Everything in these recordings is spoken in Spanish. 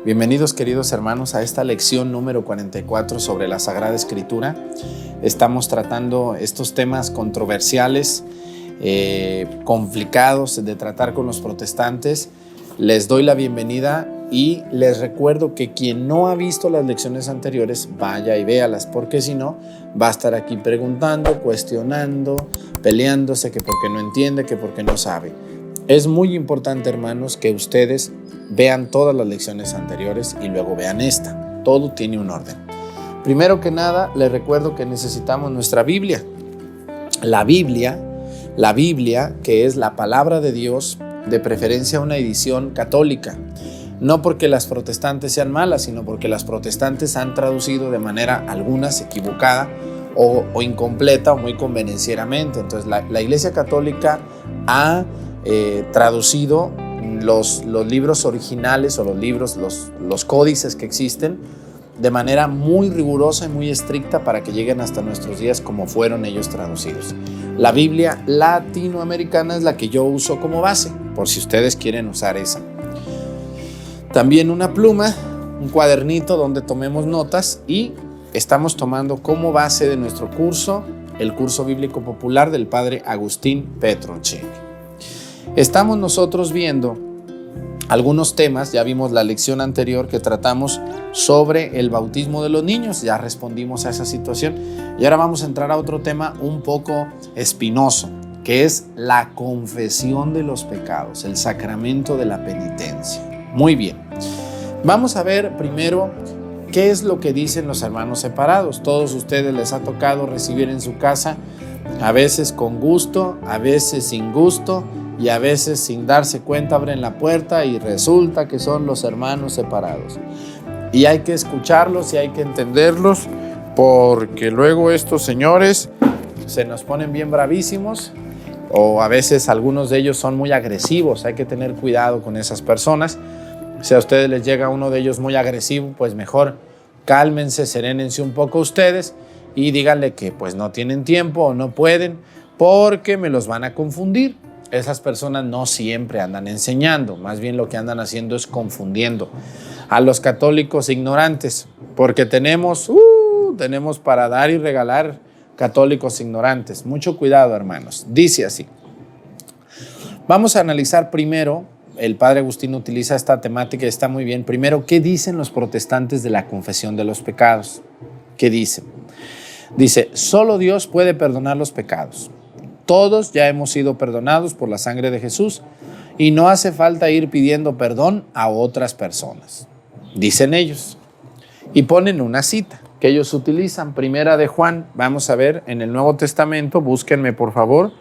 Bienvenidos, queridos hermanos, a esta lección número 44 sobre la Sagrada Escritura. Estamos tratando estos temas controversiales, complicados de tratar con los protestantes. Les doy la bienvenida y les recuerdo que quien no ha visto las lecciones anteriores, vaya y véalas, porque si no, va a estar aquí preguntando, cuestionando, peleándose, que porque no entiende, que porque no sabe. Es muy importante, hermanos, que ustedes vean todas las lecciones anteriores y luego vean esta. Todo tiene un orden. Primero que nada, les recuerdo que necesitamos nuestra Biblia. La Biblia, que es la palabra de Dios, de preferencia una edición católica. No porque las protestantes sean malas, sino porque las protestantes han traducido de manera algunas equivocada o incompleta o muy convenencieramente. Entonces la Iglesia Católica ha traducido los libros originales o los códices que existen de manera muy rigurosa y muy estricta para que lleguen hasta nuestros días como fueron ellos traducidos. La Biblia latinoamericana es la que yo uso como base, por si ustedes quieren usar esa. También una pluma, un cuadernito donde tomemos notas, y estamos tomando como base de nuestro curso el curso bíblico popular del padre Agustín Petrocelli. Estamos nosotros viendo algunos temas. Ya vimos la lección anterior que tratamos sobre el bautismo de los niños, ya respondimos a esa situación, y ahora vamos a entrar a otro tema un poco espinoso, que es la confesión de los pecados, el sacramento de la penitencia. Muy bien, vamos a ver primero qué es lo que dicen los hermanos separados. Todos ustedes les ha tocado recibir en su casa, a veces con gusto, a veces sin gusto, y a veces sin darse cuenta abren la puerta y resulta que son los hermanos separados. Y hay que escucharlos y hay que entenderlos, porque luego estos señores se nos ponen bien bravísimos, o a veces algunos de ellos son muy agresivos. Hay que tener cuidado con esas personas. Si a ustedes les llega uno de ellos muy agresivo, pues mejor cálmense, serénense un poco ustedes y díganle que pues no tienen tiempo o no pueden, porque me los van a confundir. Esas personas no siempre andan enseñando, más bien lo que andan haciendo es confundiendo a los católicos ignorantes, porque tenemos para dar y regalar católicos ignorantes. Mucho cuidado, hermanos. Dice así. Vamos a analizar primero, el padre Agustín utiliza esta temática y está muy bien. Primero, ¿qué dicen los protestantes de la confesión de los pecados? ¿Qué dicen? Dice, solo Dios puede perdonar los pecados. Todos ya hemos sido perdonados por la sangre de Jesús y no hace falta ir pidiendo perdón a otras personas, dicen ellos. Y ponen una cita que ellos utilizan, Primera de Juan. Vamos a ver en el Nuevo Testamento, búsquenme por favor.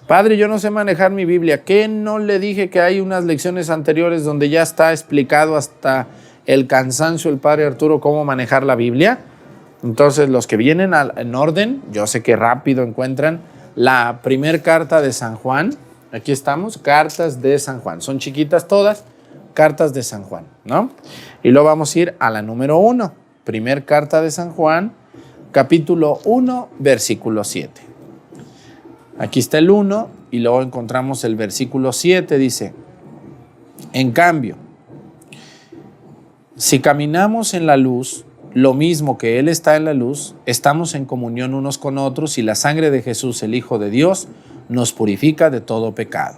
Padre, yo no sé manejar mi Biblia. ¿Qué no le dije que hay unas lecciones anteriores donde ya está explicado hasta el cansancio el padre Arturo cómo manejar la Biblia? Entonces los que vienen en orden, yo sé que rápido encuentran la primer carta de San Juan. Aquí estamos, cartas de San Juan. Son chiquitas todas, cartas de San Juan, ¿no? Y luego vamos a ir a la número 1. Primer carta de San Juan, capítulo 1, versículo 7. Aquí está el 1 y luego encontramos el versículo 7. Dice, en cambio, si caminamos en la luz, lo mismo que Él está en la luz, estamos en comunión unos con otros y la sangre de Jesús, el Hijo de Dios, nos purifica de todo pecado.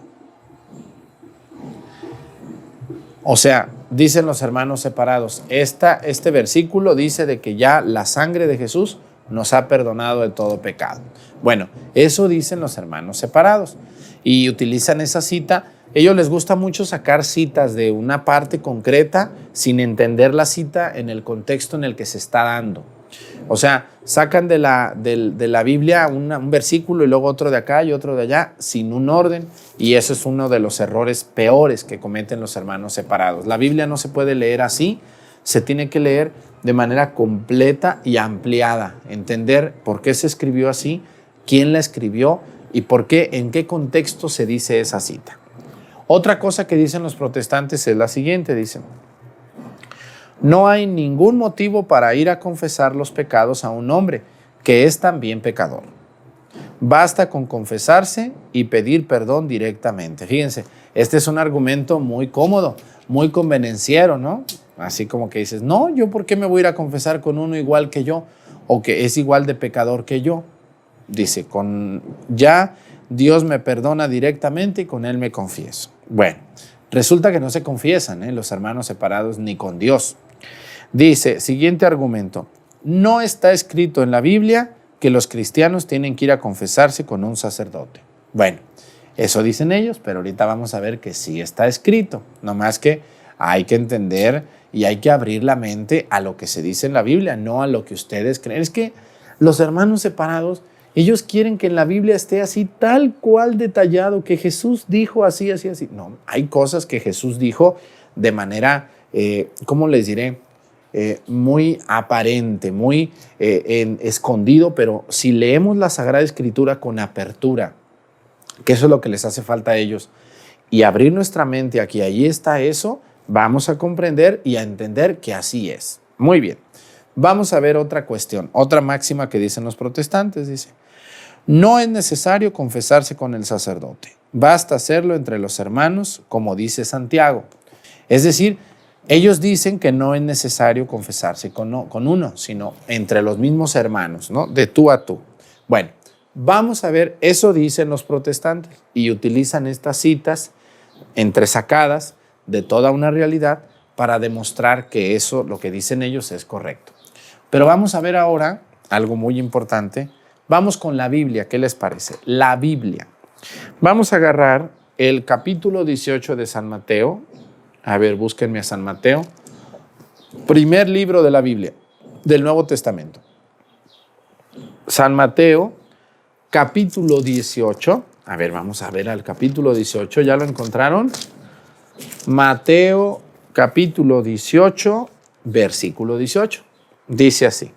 O sea, dicen los hermanos separados, este versículo dice de que ya la sangre de Jesús nos ha perdonado de todo pecado. Bueno, eso dicen los hermanos separados y utilizan esa cita. Ellos les gusta mucho sacar citas de una parte concreta sin entender la cita en el contexto en el que se está dando. O sea, sacan de la Biblia un versículo y luego otro de acá y otro de allá sin un orden, y eso es uno de los errores peores que cometen los hermanos separados. La Biblia no se puede leer así, se tiene que leer de manera completa y ampliada, entender por qué se escribió así, quién la escribió y por qué, en qué contexto se dice esa cita. Otra cosa que dicen los protestantes es la siguiente, dicen, no hay ningún motivo para ir a confesar los pecados a un hombre que es también pecador. Basta con confesarse y pedir perdón directamente. Fíjense, este es un argumento muy cómodo, muy convenenciero, ¿no? así como que dices, no, yo ¿por qué me voy a ir a confesar con uno igual que yo o que es igual de pecador que yo? Dice, ya Dios me perdona directamente y con Él me confieso. Bueno, resulta que no se confiesan los hermanos separados ni con Dios. Dice, siguiente argumento, no está escrito en la Biblia que los cristianos tienen que ir a confesarse con un sacerdote. Bueno, eso dicen ellos, pero ahorita vamos a ver que sí está escrito, nomás que hay que entender y hay que abrir la mente a lo que se dice en la Biblia, no a lo que ustedes creen. Es que los hermanos separados, ellos quieren que en la Biblia esté así, tal cual detallado, que Jesús dijo así, así, así. No, hay cosas que Jesús dijo de manera, ¿cómo les diré? Muy aparente, muy escondido, pero si leemos la Sagrada Escritura con apertura, que eso es lo que les hace falta a ellos, y abrir nuestra mente a que allí está eso, vamos a comprender y a entender que así es. Muy bien, vamos a ver otra cuestión, otra máxima que dicen los protestantes, dice, no es necesario confesarse con el sacerdote, basta hacerlo entre los hermanos, como dice Santiago. Es decir, ellos dicen que no es necesario confesarse con uno, sino entre los mismos hermanos, ¿no? De tú a tú. Bueno, vamos a ver, eso dicen los protestantes y utilizan estas citas entresacadas de toda una realidad para demostrar que eso, lo que dicen ellos, es correcto. Pero vamos a ver ahora algo muy importante. Vamos con la Biblia, ¿qué les parece? La Biblia. Vamos a agarrar el capítulo 18 de San Mateo. A ver, búsquenme a San Mateo. Primer libro de la Biblia, del Nuevo Testamento. San Mateo, capítulo 18. A ver, vamos a ver al capítulo 18. ¿Ya lo encontraron? Mateo, capítulo 18, versículo 18. Dice así.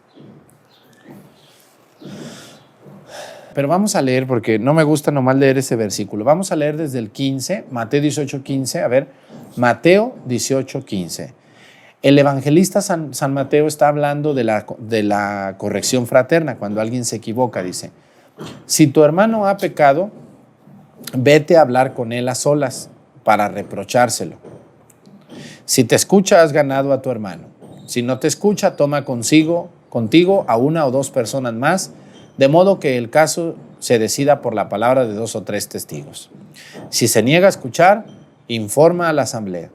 Pero vamos a leer, porque no me gusta nomás leer ese versículo. Vamos a leer desde el 15, Mateo 18, 15. A ver, Mateo 18, 15. El evangelista San Mateo está hablando de la corrección fraterna, cuando alguien se equivoca, dice, si tu hermano ha pecado, vete a hablar con él a solas para reprochárselo. Si te escucha, has ganado a tu hermano. Si no te escucha, toma contigo a una o dos personas más, de modo que el caso se decida por la palabra de 2 o 3 testigos. Si se niega a escuchar, informa a la asamblea.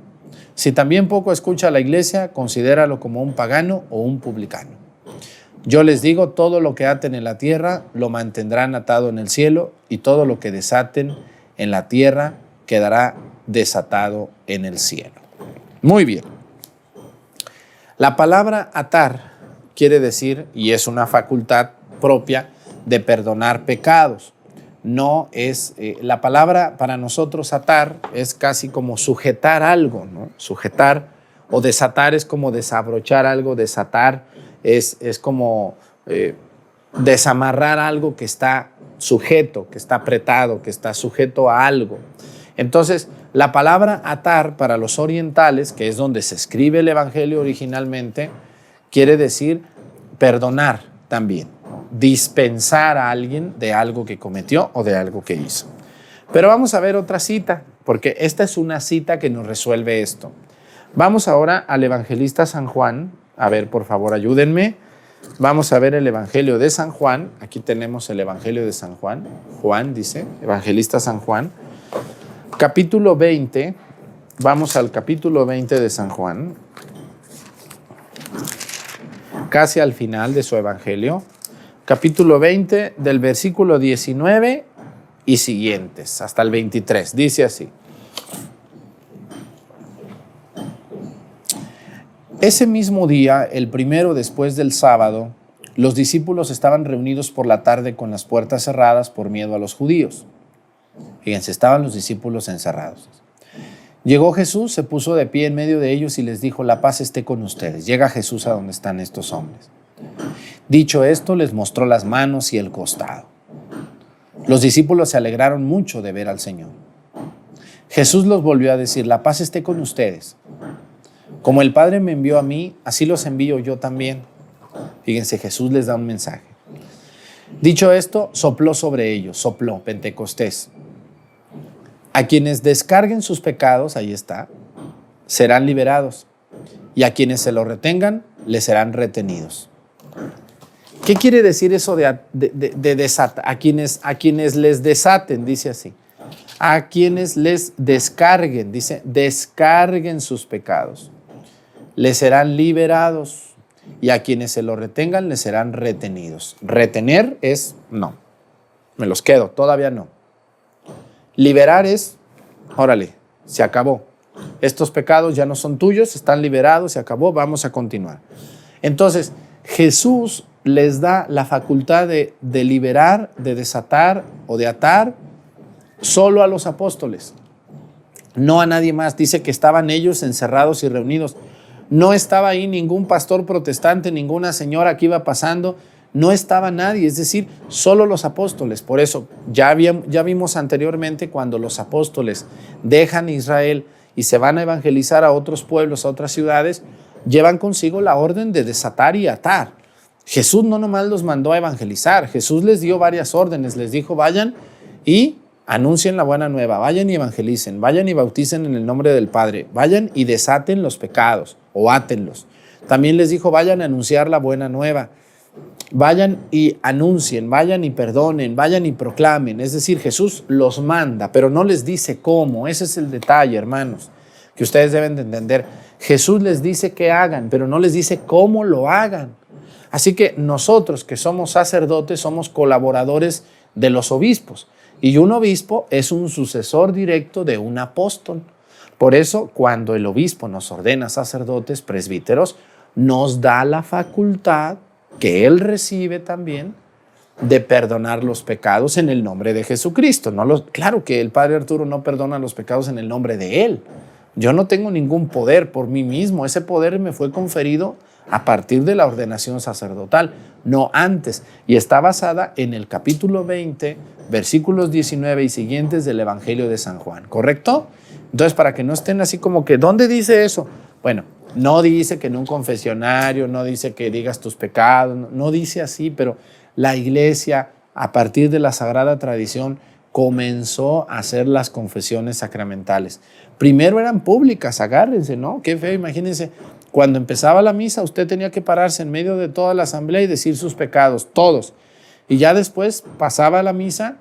Si también poco escucha a la iglesia, considéralo como un pagano o un publicano. Yo les digo, todo lo que aten en la tierra lo mantendrán atado en el cielo, y todo lo que desaten en la tierra quedará desatado en el cielo. Muy bien. La palabra atar quiere decir, y es una facultad propia de perdonar pecados. No es, la palabra para nosotros atar es casi como sujetar algo, ¿no? Sujetar o desatar es como desabrochar algo, desatar es como desamarrar algo que está sujeto, que está apretado, que está sujeto a algo. Entonces, la palabra atar para los orientales, que es donde se escribe el Evangelio originalmente, quiere decir perdonar también, dispensar a alguien de algo que cometió o de algo que hizo. Pero vamos a ver otra cita, porque esta es una cita que nos resuelve esto. Vamos ahora al evangelista San Juan. A ver, por favor, ayúdenme. Vamos a ver el Evangelio de San Juan. Aquí tenemos el Evangelio de San Juan. Juan dice, evangelista San Juan. Capítulo 20. Vamos al capítulo 20 de San Juan. Casi al final de su Evangelio. Capítulo 20 del versículo 19 y siguientes, hasta el 23. Dice así. Ese mismo día, el primero después del sábado, los discípulos estaban reunidos por la tarde con las puertas cerradas por miedo a los judíos. Fíjense, estaban los discípulos encerrados. Llegó Jesús, se puso de pie en medio de ellos y les dijo, la paz esté con ustedes. Llega Jesús a donde están estos hombres. Dicho esto, les mostró las manos y el costado. Los discípulos se alegraron mucho de ver al Señor. Jesús los volvió a decir, la paz esté con ustedes. Como el Padre me envió a mí, así los envío yo también. Fíjense, Jesús les da un mensaje. Dicho esto, sopló sobre ellos, sopló, Pentecostés. A quienes descarguen sus pecados, ahí está, serán liberados. y a quienes se lo retengan, les serán retenidos. ¿Qué quiere decir eso de desatar? A quienes les desaten, dice así. A quienes les descarguen, dice, descarguen sus pecados. Les serán liberados y a quienes se lo retengan, les serán retenidos. Retener es no, me los quedo, todavía no. Liberar es, órale, se acabó. Estos pecados ya no son tuyos, están liberados, se acabó, vamos a continuar. Entonces, Jesús les da la facultad de liberar, de desatar o de atar solo a los apóstoles, no a nadie más. Dice que estaban ellos encerrados y reunidos. No estaba ahí ningún pastor protestante, ninguna señora que iba pasando, no estaba nadie, es decir, solo los apóstoles. Por eso ya vimos anteriormente cuando los apóstoles dejan Israel y se van a evangelizar a otros pueblos, a otras ciudades, llevan consigo la orden de desatar y atar. Jesús no nomás los mandó a evangelizar, Jesús les dio varias órdenes, les dijo vayan y anuncien la buena nueva, vayan y evangelicen, vayan y bauticen en el nombre del Padre, vayan y desaten los pecados o átenlos. También les dijo vayan a anunciar la buena nueva, vayan y anuncien, vayan y perdonen, vayan y proclamen. Es decir, Jesús los manda, pero no les dice cómo. Ese es el detalle, hermanos, que ustedes deben de entender. Jesús les dice que hagan, pero no les dice cómo lo hagan. Así que nosotros que somos sacerdotes somos colaboradores de los obispos y un obispo es un sucesor directo de un apóstol. Por eso cuando el obispo nos ordena sacerdotes, presbíteros, nos da la facultad que él recibe también de perdonar los pecados en el nombre de Jesucristo. Claro que el Padre Arturo no perdona los pecados en el nombre de él. Yo no tengo ningún poder por mí mismo. Ese poder me fue conferido a partir de la ordenación sacerdotal, no antes, y está basada en el capítulo 20, versículos 19 y siguientes del Evangelio de San Juan, ¿correcto? Entonces, para que no estén así como que, ¿dónde dice eso? Bueno, no dice que en un confesionario, no dice que digas tus pecados, no dice así, pero la iglesia, a partir de la sagrada tradición, comenzó a hacer las confesiones sacramentales. Primero eran públicas, agárrense, ¿no? Qué feo, imagínense. Cuando empezaba la misa, usted tenía que pararse en medio de toda la asamblea y decir sus pecados, todos. Y ya después pasaba la misa,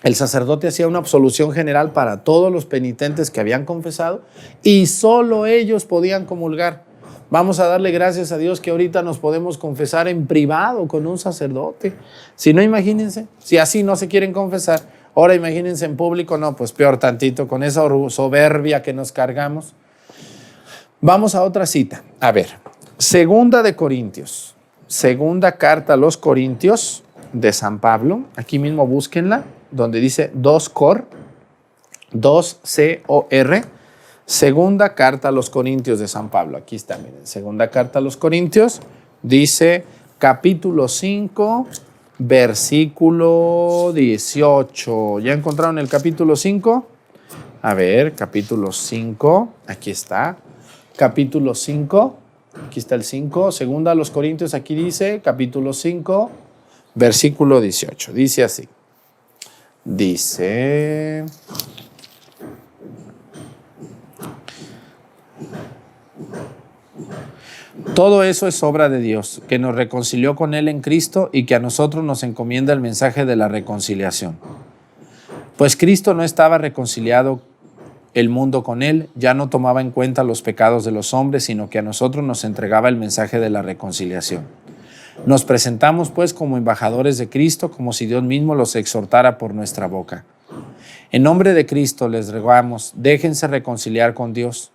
el sacerdote hacía una absolución general para todos los penitentes que habían confesado y solo ellos podían comulgar. Vamos a darle gracias a Dios que ahorita nos podemos confesar en privado con un sacerdote. Si no, imagínense, si así no se quieren confesar, ahora imagínense en público, no, pues peor tantito, con esa soberbia que nos cargamos. Vamos a otra cita. A ver, segunda carta a los Corintios de San Pablo. Aquí mismo búsquenla, donde dice 2 Cor, segunda carta a los Corintios de San Pablo. Aquí está, miren, segunda carta a los Corintios, dice capítulo 5, versículo 18. ¿Ya encontraron el capítulo 5? A ver, capítulo 5, aquí está. Capítulo 5, aquí está el 5, segunda a los Corintios, aquí dice, capítulo 5, versículo 18, dice así, dice, todo eso es obra de Dios, que nos reconcilió con Él en Cristo y que a nosotros nos encomienda el mensaje de la reconciliación. Pues Cristo no estaba reconciliado el mundo con Él, ya no tomaba en cuenta los pecados de los hombres, sino que a nosotros nos entregaba el mensaje de la reconciliación. Nos presentamos pues como embajadores de Cristo, como si Dios mismo los exhortara por nuestra boca. En nombre de Cristo les rogamos, déjense reconciliar con Dios.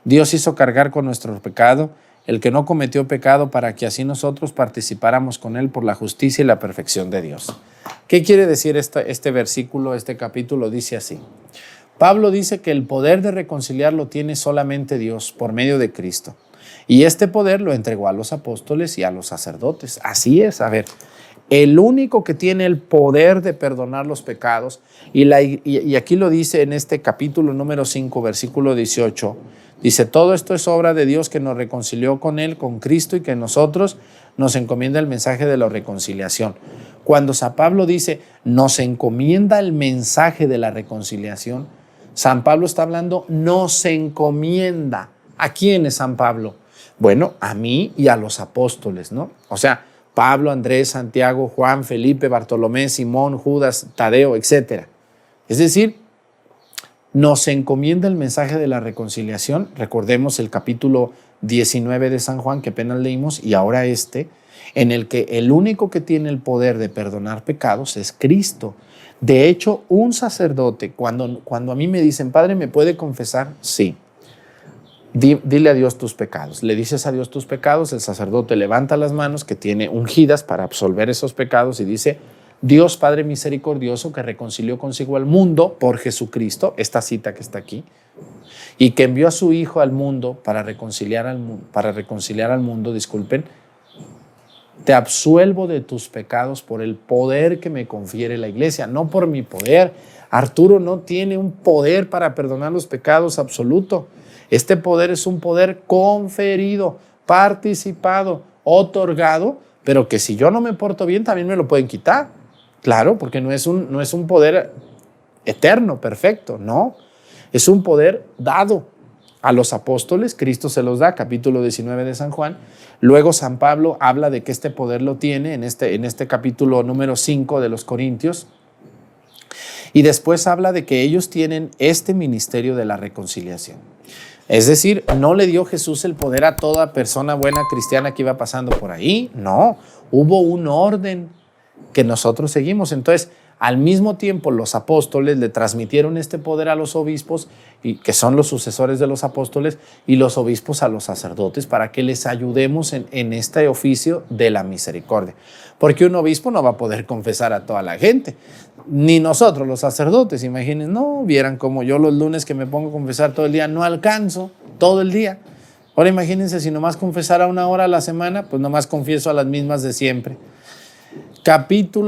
Dios hizo cargar con nuestro pecado, el que no cometió pecado, para que así nosotros participáramos con Él por la justicia y la perfección de Dios. ¿Qué quiere decir este versículo, este capítulo? Dice así. Pablo dice que el poder de reconciliar lo tiene solamente Dios por medio de Cristo. Y este poder lo entregó a los apóstoles y a los sacerdotes. Así es, a ver, el único que tiene el poder de perdonar los pecados, y aquí lo dice en este capítulo número 5, versículo 18, dice, todo esto es obra de Dios que nos reconcilió con Él, con Cristo, y que nosotros nos encomienda el mensaje de la reconciliación. Cuando San Pablo dice, nos encomienda el mensaje de la reconciliación, San Pablo está hablando, nos encomienda. ¿A quién es San Pablo? Bueno, a mí y a los apóstoles, ¿no? O sea, Pablo, Andrés, Santiago, Juan, Felipe, Bartolomé, Simón, Judas, Tadeo, etc. Es decir, nos encomienda el mensaje de la reconciliación. Recordemos el capítulo 19 de San Juan que apenas leímos y ahora en el que el único que tiene el poder de perdonar pecados es Cristo. De hecho, un sacerdote, cuando a mí me dicen, Padre, ¿me puede confesar? Sí. Dile a Dios tus pecados. Le dices a Dios tus pecados, el sacerdote levanta las manos que tiene ungidas para absolver esos pecados y dice, Dios Padre misericordioso que reconcilió consigo al mundo por Jesucristo, esta cita que está aquí, y que envió a su Hijo al mundo para reconciliar al mundo, disculpen, te absuelvo de tus pecados por el poder que me confiere la iglesia, no por mi poder. Arturo no tiene un poder para perdonar los pecados absoluto. Este poder es un poder conferido, participado, otorgado, pero que si yo no me porto bien también me lo pueden quitar. Claro, porque no es un poder eterno, perfecto, no. Es un poder dado a los apóstoles, Cristo se los da, capítulo 19 de San Juan. Luego San Pablo habla de que este poder lo tiene en este capítulo número 5 de los Corintios. Y después habla de que ellos tienen este ministerio de la reconciliación. Es decir, no le dio Jesús el poder a toda persona buena cristiana que iba pasando por ahí. No, hubo un orden que nosotros seguimos. Entonces, al mismo tiempo, los apóstoles le transmitieron este poder a los obispos, y que son los sucesores de los apóstoles, y los obispos a los sacerdotes para que les ayudemos en este oficio de la misericordia. Porque un obispo no va a poder confesar a toda la gente, ni nosotros los sacerdotes. Imaginen, no vieran como yo los lunes que me pongo a confesar todo el día, no alcanzo todo el día. Ahora imagínense si nomás confesara 1 hora a la semana, pues nomás confieso a las mismas de siempre.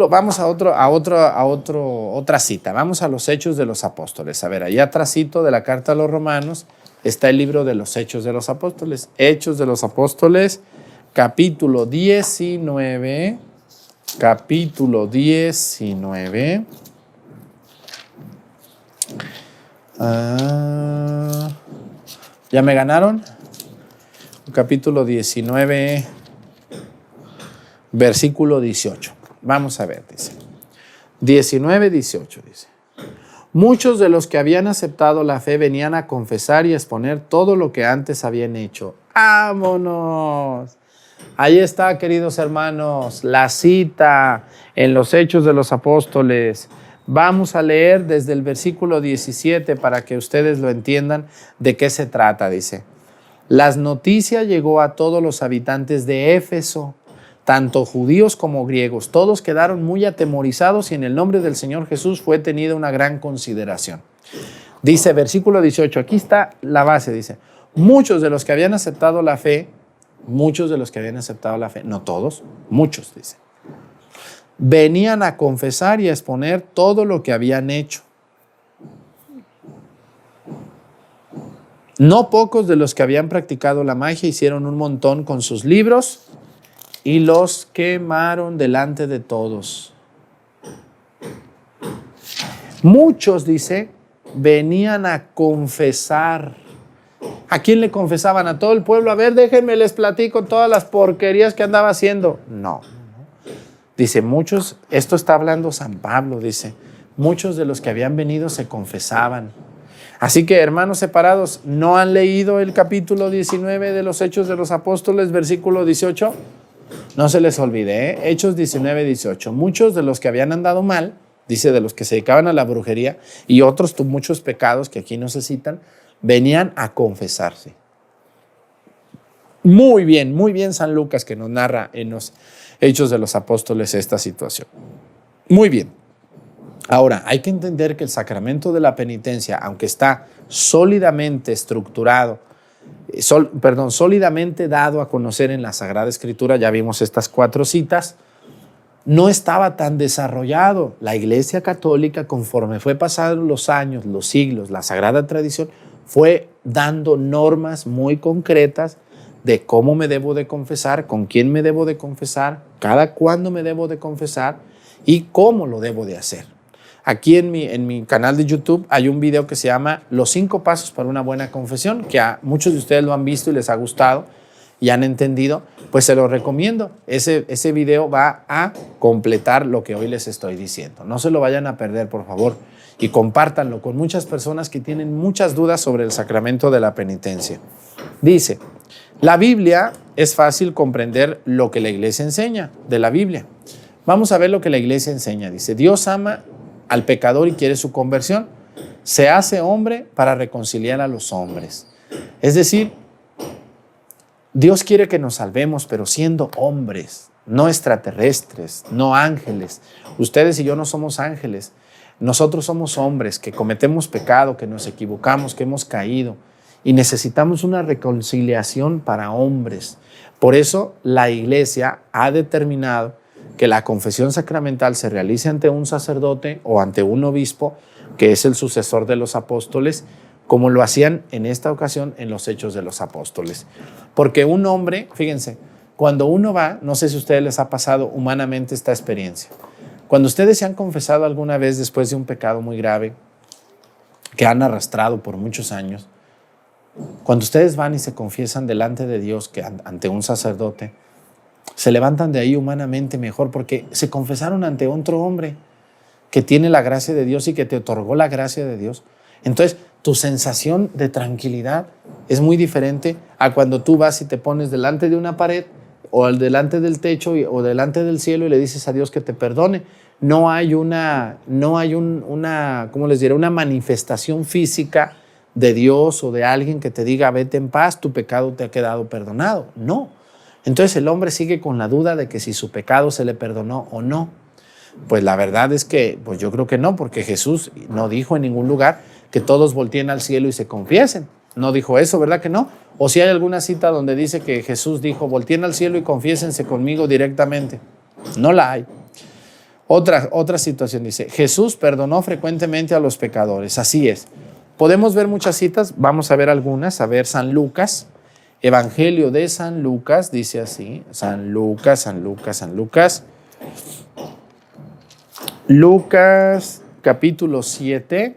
Vamos a otra cita, vamos a los Hechos de los Apóstoles. A ver, allá atrásito de la carta a los Romanos está el libro de los Hechos de los Apóstoles. Hechos de los Apóstoles, capítulo 19. Capítulo 19. ¿Ya me ganaron? Capítulo 19, versículo 18. Vamos a ver, dice. 19, 18, dice. Muchos de los que habían aceptado la fe venían a confesar y a exponer todo lo que antes habían hecho. ¡Vámonos! Ahí está, queridos hermanos, la cita en los Hechos de los Apóstoles. Vamos a leer desde el versículo 17 para que ustedes lo entiendan de qué se trata, dice. Las noticias llegó a todos los habitantes de Éfeso, tanto judíos como griegos. Todos quedaron muy atemorizados y en el nombre del Señor Jesús fue tenida una gran consideración. Dice, versículo 18, aquí está la base, dice, muchos de los que habían aceptado la fe, no todos, muchos, dice, venían a confesar y a exponer todo lo que habían hecho. No pocos de los que habían practicado la magia hicieron un montón con sus libros y los quemaron delante de todos. Muchos, dice, venían a confesar. ¿A quién le confesaban? ¿A todo el pueblo? A ver, déjenme les platico todas las porquerías que andaba haciendo. No. Dice, muchos, esto está hablando San Pablo, dice, muchos de los que habían venido se confesaban. Así que, hermanos separados, ¿no han leído el capítulo 19 de los Hechos de los Apóstoles, versículo 18? No se les olvide, ¿eh? Hechos 19, 18. Muchos de los que habían andado mal, dice, de los que se dedicaban a la brujería y otros muchos pecados que aquí no se citan, venían a confesarse. Muy bien San Lucas que nos narra en los Hechos de los Apóstoles esta situación. Muy bien. Ahora, hay que entender que el sacramento de la penitencia, aunque está sólidamente estructurado, sólidamente dado a conocer en la Sagrada Escritura, ya vimos estas 4 citas, no estaba tan desarrollado. La Iglesia Católica, conforme fue pasando los años, los siglos, la Sagrada Tradición, fue dando normas muy concretas de cómo me debo de confesar, con quién me debo de confesar, cada cuándo me debo de confesar y cómo lo debo de hacer. Aquí en mi canal de YouTube hay un video que se llama Los 5 pasos para una buena confesión, que a muchos de ustedes lo han visto y les ha gustado y han entendido, pues se lo recomiendo. Ese video va a completar lo que hoy les estoy diciendo. No se lo vayan a perder, por favor, y compártanlo con muchas personas que tienen muchas dudas sobre el sacramento de la penitencia. Dice, la Biblia es fácil comprender lo que la Iglesia enseña de la Biblia. Vamos a ver lo que la Iglesia enseña. Dice, Dios ama al pecador y quiere su conversión. Se hace hombre para reconciliar a los hombres. Es decir, Dios quiere que nos salvemos, pero siendo hombres, no extraterrestres, no ángeles. Ustedes y yo no somos ángeles. Nosotros somos hombres que cometemos pecado, que nos equivocamos, que hemos caído y necesitamos una reconciliación para hombres. Por eso la Iglesia ha determinado que la confesión sacramental se realice ante un sacerdote o ante un obispo, que es el sucesor de los apóstoles, como lo hacían en esta ocasión en los Hechos de los Apóstoles. Porque un hombre, fíjense, cuando uno va, no sé si a ustedes les ha pasado humanamente esta experiencia, cuando ustedes se han confesado alguna vez después de un pecado muy grave que han arrastrado por muchos años, cuando ustedes van y se confiesan delante de Dios, que ante un sacerdote, se levantan de ahí humanamente mejor porque se confesaron ante otro hombre que tiene la gracia de Dios y que te otorgó la gracia de Dios. Entonces, tu sensación de tranquilidad es muy diferente a cuando tú vas y te pones delante de una pared o delante del techo o delante del cielo y le dices a Dios que te perdone. No hay una ¿cómo les diré? Una manifestación física de Dios o de alguien que te diga, vete en paz, tu pecado te ha quedado perdonado. No. Entonces el hombre sigue con la duda de que si su pecado se le perdonó o no. Pues la verdad es que pues yo creo que no, porque Jesús no dijo en ningún lugar que todos volteen al cielo y se confiesen. No dijo eso, ¿verdad que no? O si hay alguna cita donde dice que Jesús dijo, volteen al cielo y confiésense conmigo directamente. No la hay. Otra situación dice, Jesús perdonó frecuentemente a los pecadores. Así es. Podemos ver muchas citas, vamos a ver algunas. A ver, San Lucas, Evangelio de San Lucas, dice así, San Lucas. Lucas capítulo 7,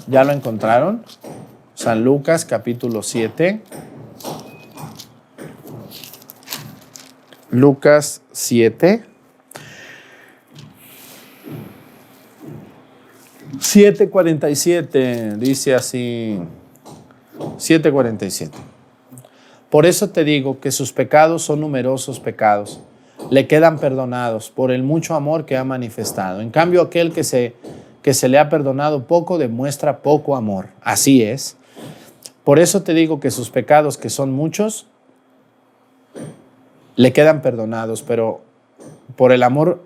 ¿ya lo encontraron? San Lucas capítulo 7. Lucas 7. 7:47, dice así, 7:47. Por eso te digo que sus pecados son numerosos pecados. Le quedan perdonados por el mucho amor que ha manifestado. En cambio, aquel que se le ha perdonado poco demuestra poco amor. Así es. Por eso te digo que sus pecados, que son muchos, le quedan perdonados, pero por el amor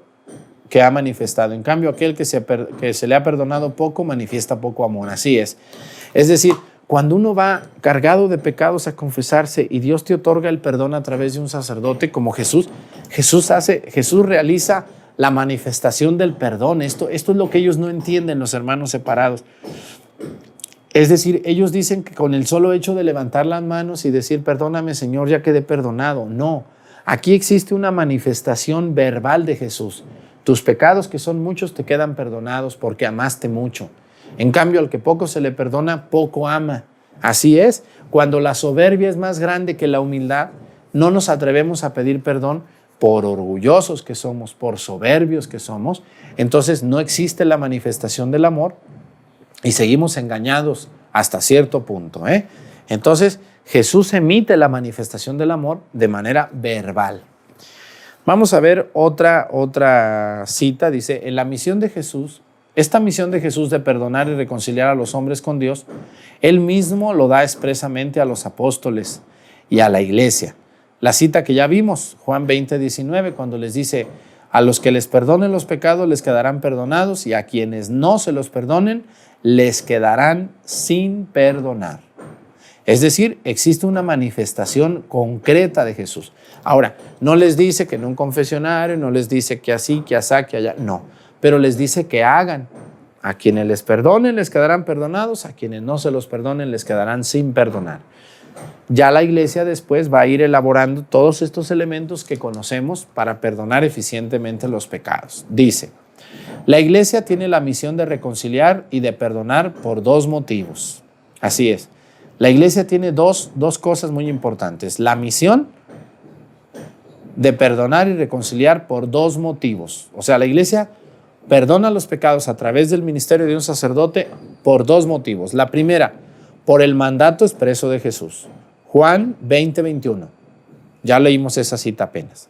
que ha manifestado. En cambio, aquel que se le ha perdonado poco manifiesta poco amor. Así es. Es decir, cuando uno va cargado de pecados a confesarse y Dios te otorga el perdón a través de un sacerdote como Jesús realiza la manifestación del perdón. Esto es lo que ellos no entienden, los hermanos separados. Es decir, ellos dicen que con el solo hecho de levantar las manos y decir, perdóname, Señor, ya quedé perdonado. No, aquí existe una manifestación verbal de Jesús. Tus pecados, que son muchos, te quedan perdonados porque amaste mucho. En cambio, al que poco se le perdona, poco ama. Así es, cuando la soberbia es más grande que la humildad, no nos atrevemos a pedir perdón por orgullosos que somos, por soberbios que somos. Entonces no existe la manifestación del amor y seguimos engañados hasta cierto punto. Entonces Jesús emite la manifestación del amor de manera verbal. Vamos a ver otra cita. Dice, en la misión de Jesús, esta misión de Jesús de perdonar y reconciliar a los hombres con Dios, Él mismo lo da expresamente a los apóstoles y a la iglesia. La cita que ya vimos, Juan 20:19, cuando les dice, a los que les perdonen los pecados les quedarán perdonados y a quienes no se los perdonen les quedarán sin perdonar. Es decir, existe una manifestación concreta de Jesús. Ahora, no les dice que en un confesionario, no les dice que así, que asá, que allá, no. Pero les dice que hagan. A quienes les perdonen les quedarán perdonados, a quienes no se los perdonen les quedarán sin perdonar. Ya la iglesia después va a ir elaborando todos estos elementos que conocemos para perdonar eficientemente los pecados. Dice, La iglesia tiene la misión de reconciliar y de perdonar por dos motivos. Así es. La iglesia tiene dos cosas muy importantes. La misión de perdonar y reconciliar por dos motivos. O sea, la iglesia perdona los pecados a través del ministerio de un sacerdote por dos motivos. La primera, por el mandato expreso de Jesús. Juan 20:21. Ya leímos esa cita apenas.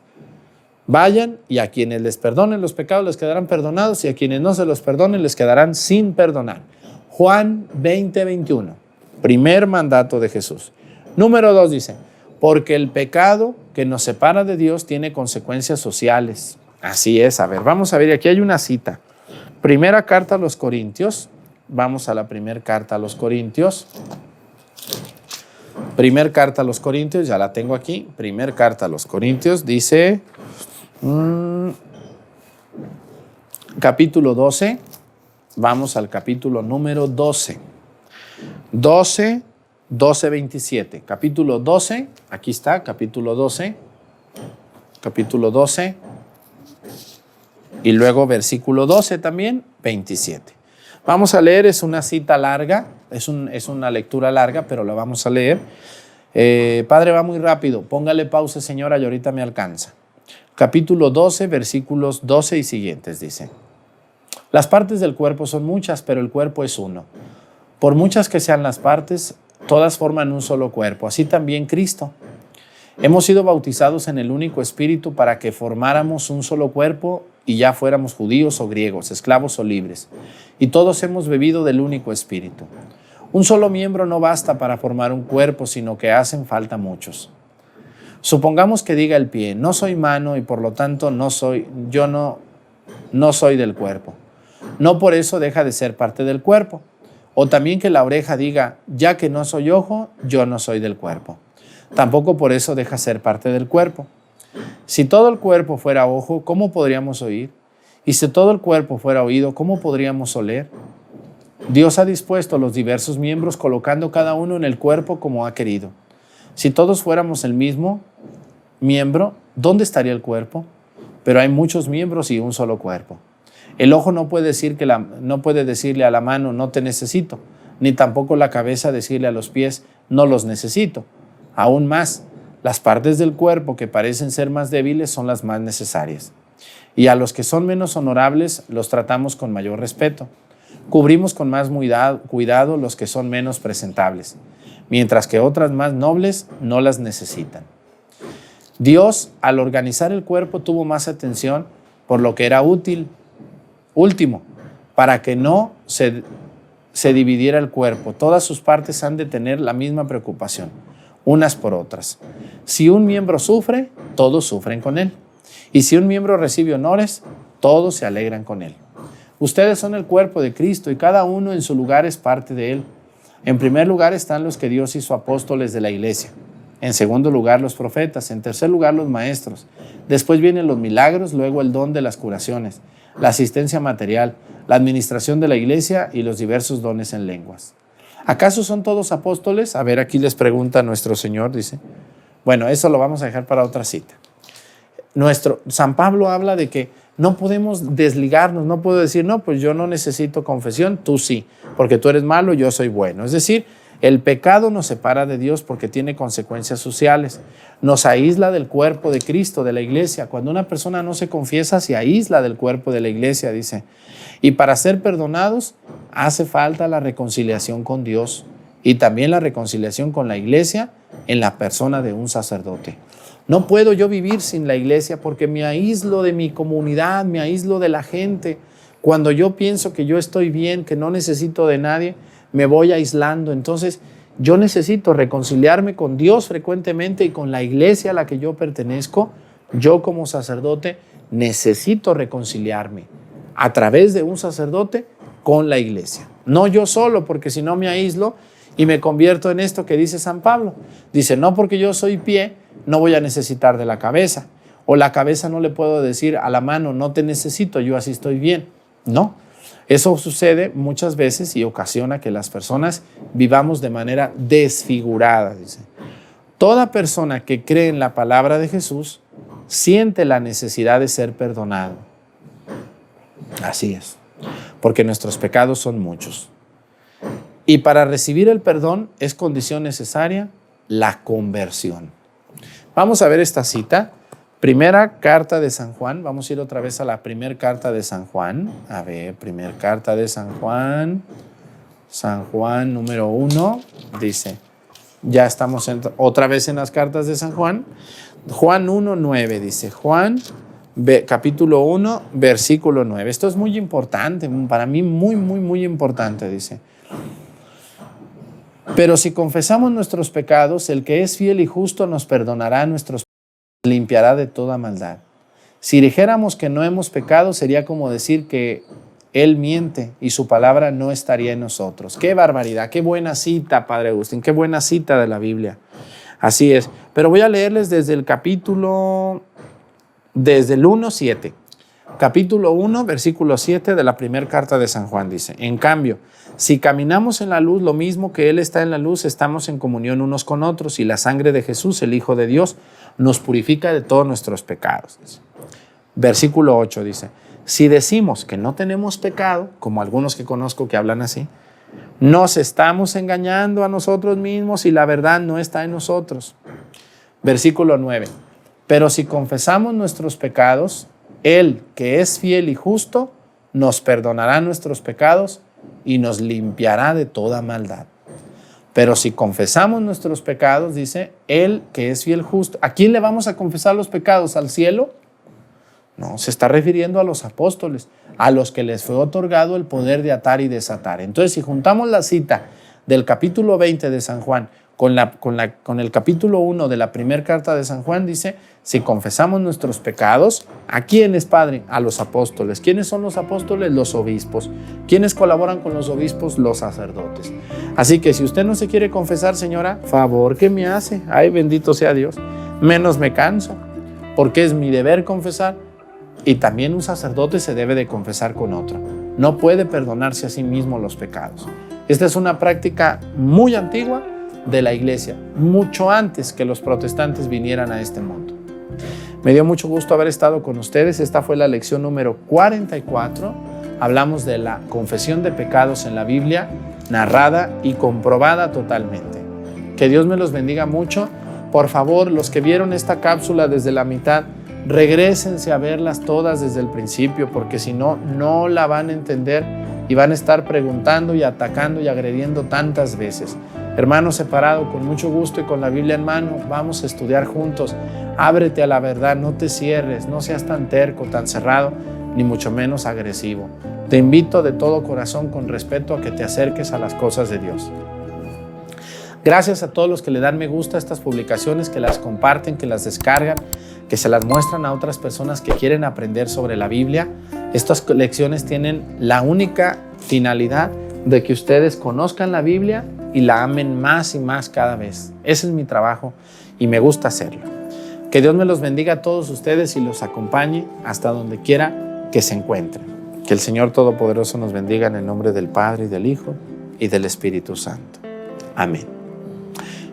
Vayan y a quienes les perdonen los pecados les quedarán perdonados y a quienes no se los perdonen les quedarán sin perdonar. Juan 20:21. Primer mandato de Jesús. Número 2 dice, porque el pecado que nos separa de Dios tiene consecuencias sociales. Así es, a ver, vamos a ver, aquí hay una cita. Primera carta a los Corintios, vamos a la primera carta a los Corintios. Primer carta a los Corintios, ya la tengo aquí. Primer carta a los Corintios, dice, capítulo 12, vamos al capítulo número 12. 27. Capítulo 12, aquí está, capítulo 12, y luego versículo 12 también, 27. Vamos a leer, es una cita larga, es una lectura larga, pero la vamos a leer. Padre, va muy rápido, póngale pausa, señora, y ahorita me alcanza. Capítulo 12, versículos 12 y siguientes, dice, las partes del cuerpo son muchas, pero el cuerpo es uno. Por muchas que sean las partes, todas forman un solo cuerpo, así también Cristo. Hemos sido bautizados en el único Espíritu para que formáramos un solo cuerpo y ya fuéramos judíos o griegos, esclavos o libres. Y todos hemos bebido del único Espíritu. Un solo miembro no basta para formar un cuerpo, sino que hacen falta muchos. Supongamos que diga el pie, no soy mano y por lo tanto no soy del cuerpo. No por eso deja de ser parte del cuerpo. O también que la oreja diga, ya que no soy ojo, yo no soy del cuerpo. Tampoco por eso deja ser parte del cuerpo. Si todo el cuerpo fuera ojo, ¿cómo podríamos oír? Y si todo el cuerpo fuera oído, ¿cómo podríamos oler? Dios ha dispuesto los diversos miembros colocando cada uno en el cuerpo como ha querido. Si todos fuéramos el mismo miembro, ¿dónde estaría el cuerpo? Pero hay muchos miembros y un solo cuerpo. El ojo no puede decirle a la mano, no te necesito, ni tampoco la cabeza decirle a los pies, no los necesito. Aún más, las partes del cuerpo que parecen ser más débiles son las más necesarias. Y a los que son menos honorables los tratamos con mayor respeto. Cubrimos con más cuidado los que son menos presentables, mientras que otras más nobles no las necesitan. Dios, al organizar el cuerpo, tuvo más atención por lo que era último, para que no se dividiera el cuerpo. Todas sus partes han de tener la misma preocupación, unas por otras. Si un miembro sufre, todos sufren con él. Y si un miembro recibe honores, todos se alegran con él. Ustedes son el cuerpo de Cristo y cada uno en su lugar es parte de él. En primer lugar están los que Dios hizo apóstoles de la iglesia. En segundo lugar los profetas. En tercer lugar los maestros. Después vienen los milagros, luego el don de las curaciones, la asistencia material, la administración de la iglesia y los diversos dones en lenguas. ¿Acaso son todos apóstoles? A ver, aquí les pregunta nuestro Señor, dice. Bueno, eso lo vamos a dejar para otra cita. San Pablo habla de que no podemos desligarnos, no puedo decir, no, pues yo no necesito confesión, tú sí, porque tú eres malo, yo soy bueno. Es decir, el pecado nos separa de Dios porque tiene consecuencias sociales. Nos aísla del cuerpo de Cristo, de la iglesia. Cuando una persona no se confiesa, se aísla del cuerpo de la iglesia, dice. Y para ser perdonados, hace falta la reconciliación con Dios y también la reconciliación con la iglesia en la persona de un sacerdote. No puedo yo vivir sin la iglesia porque me aíslo de mi comunidad, me aíslo de la gente. Cuando yo pienso que yo estoy bien, que no necesito de nadie, me voy aislando. Entonces, yo necesito reconciliarme con Dios frecuentemente y con la iglesia a la que yo pertenezco. Yo como sacerdote necesito reconciliarme a través de un sacerdote con la iglesia. No yo solo, porque si no me aíslo y me convierto en esto que dice San Pablo. Dice, no porque yo soy pie, no voy a necesitar de la cabeza. O la cabeza no le puedo decir a la mano, no te necesito, yo así estoy bien. No, eso sucede muchas veces y ocasiona que las personas vivamos de manera desfigurada, dice. Toda persona que cree en la palabra de Jesús siente la necesidad de ser perdonado. Así es, porque nuestros pecados son muchos. Y para recibir el perdón es condición necesaria la conversión. Vamos a ver esta cita. Primera carta de San Juan. Vamos a ir otra vez a la primera carta de San Juan. A ver, primera carta de San Juan. San Juan número 1. Dice, ya estamos otra vez en las cartas de San Juan. Juan 1:9 dice, Juan capítulo 1, versículo 9. Esto es muy importante, para mí muy importante, dice. Pero si confesamos nuestros pecados, el que es fiel y justo nos perdonará nuestros pecados, limpiará de toda maldad. Si dijéramos que no hemos pecado, sería como decir que Él miente y su palabra no estaría en nosotros. ¡Qué barbaridad! ¡Qué buena cita, Padre Agustín! ¡Qué buena cita de la Biblia! Así es. Pero voy a leerles desde el 1:7. Capítulo 1, versículo 7 de la primera carta de San Juan dice, en cambio, si caminamos en la luz, lo mismo que Él está en la luz, estamos en comunión unos con otros y la sangre de Jesús, el Hijo de Dios, nos purifica de todos nuestros pecados. Versículo 8 dice, si decimos que no tenemos pecado, como algunos que conozco que hablan así, nos estamos engañando a nosotros mismos y la verdad no está en nosotros. Versículo 9, pero si confesamos nuestros pecados, Él, que es fiel y justo, nos perdonará nuestros pecados y nos limpiará de toda maldad. Pero si confesamos nuestros pecados, dice, Él, que es fiel y justo. ¿A quién le vamos a confesar los pecados? ¿Al cielo? No, se está refiriendo a los apóstoles, a los que les fue otorgado el poder de atar y desatar. Entonces, si juntamos la cita del capítulo 20 de San Juan con el capítulo 1 de la primera carta de San Juan, dice, si confesamos nuestros pecados, ¿a quiénes, Padre? A los apóstoles. ¿Quiénes son los apóstoles? Los obispos. ¿Quiénes colaboran con los obispos? Los sacerdotes. Así que si usted no se quiere confesar, señora, favor que me hace. Ay, bendito sea Dios. Menos me canso, porque es mi deber confesar. Y también un sacerdote se debe de confesar con otro. No puede perdonarse a sí mismo los pecados. Esta es una práctica muy antigua de la Iglesia, mucho antes que los protestantes vinieran a este mundo. Me dio mucho gusto haber estado con ustedes. Esta fue la lección número 44. Hablamos de la confesión de pecados en la Biblia, narrada y comprobada totalmente. Que Dios me los bendiga mucho. Por favor, los que vieron esta cápsula desde la mitad, regrésense a verlas todas desde el principio, porque si no, no la van a entender y van a estar preguntando y atacando y agrediendo tantas veces. Hermano separado, con mucho gusto y con la Biblia en mano, vamos a estudiar juntos. Ábrete a la verdad, no te cierres, no seas tan terco, tan cerrado, ni mucho menos agresivo. Te invito de todo corazón, con respeto, a que te acerques a las cosas de Dios. Gracias a todos los que le dan me gusta a estas publicaciones, que las comparten, que las descargan, que se las muestran a otras personas que quieren aprender sobre la Biblia. Estas lecciones tienen la única finalidad de que ustedes conozcan la Biblia y la amen más y más cada vez. Ese es mi trabajo y me gusta hacerlo. Que Dios me los bendiga a todos ustedes y los acompañe hasta donde quiera que se encuentren. Que el Señor Todopoderoso nos bendiga en el nombre del Padre y del Hijo y del Espíritu Santo. Amén.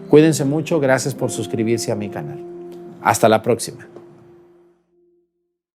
Cuídense mucho. Gracias por suscribirse a mi canal. Hasta la próxima.